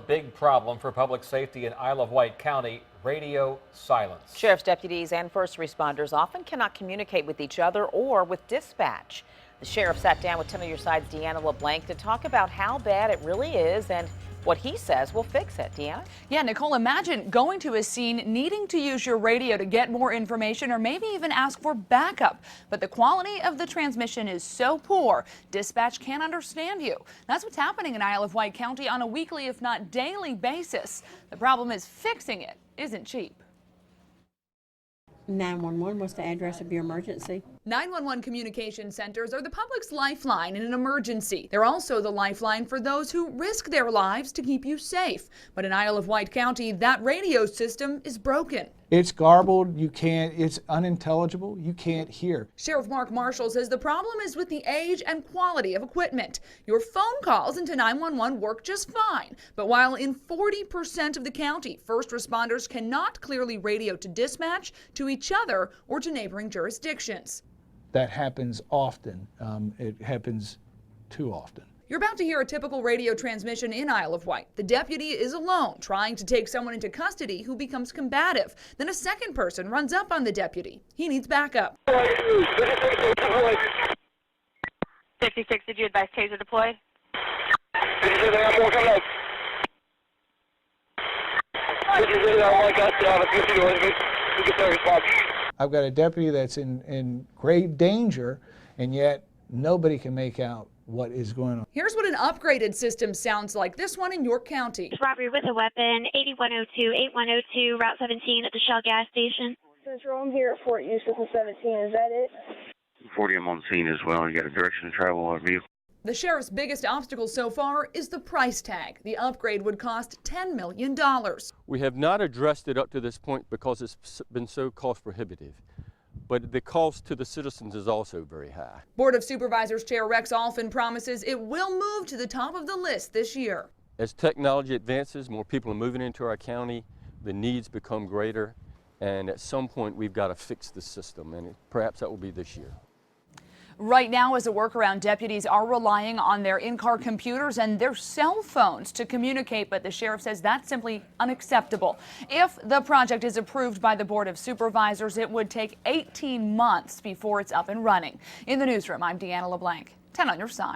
big problem for public safety in Isle of Wight County: radio silence. Sheriff's deputies and first responders often cannot communicate with each other or with dispatch. The sheriff sat down with 10 on Your Side's Deanna LeBlanc to talk about how bad it really is and what he says will fix it. Deanna? Yeah, Nicole, imagine going to a scene, needing to use your radio to get more information or maybe even ask for backup. But the quality of the transmission is so poor, dispatch can't understand you. That's what's happening in Isle of Wight County on a weekly, if not daily basis. The problem is fixing it isn't cheap. 911 was the address of your emergency. 911 communication centers are the public's lifeline in an emergency. They're also the lifeline for those who risk their lives to keep you safe. But in Isle of Wight County, that radio system is broken. It's garbled, it's unintelligible, you can't hear. Sheriff Mark Marshall says the problem is with the age and quality of equipment. Your phone calls into 911 work just fine, but while in 40% of the county, first responders cannot clearly radio to dispatch, to each other, or to neighboring jurisdictions. That happens often. It happens too often. You're about to hear a typical radio transmission in Isle of Wight. The deputy is alone, trying to take someone into custody who becomes combative. Then a second person runs up on the deputy. He needs backup. 56, did you advise taser deploy? I've got a deputy that's in grave danger, and yet nobody can make out what is going on. Here's what an upgraded system sounds like. This one in York County. Robbery with a weapon, 8102, 8102, Route 17 at the Shell gas station. Central, I'm here at Fort Eustis and 17. Is that it? 40, I'm on scene as well. You got a direction to travel on vehicle. The sheriff's biggest obstacle so far is the price tag. The upgrade would cost $10 million. We have not addressed it up to this point because it's been so cost prohibitive. But the cost to the citizens is also very high. Board of Supervisors Chair Rex Alphen promises it will move to the top of the list this year. As technology advances, more people are moving into our county, the needs become greater, and at some point we've got to fix the system, and perhaps that will be this year. Right now, as a workaround, deputies are relying on their in-car computers and their cell phones to communicate, but the sheriff says that's simply unacceptable. If the project is approved by the Board of Supervisors, it would take 18 months before it's up and running. In the newsroom, I'm Deanna LeBlanc, 10 on Your Side.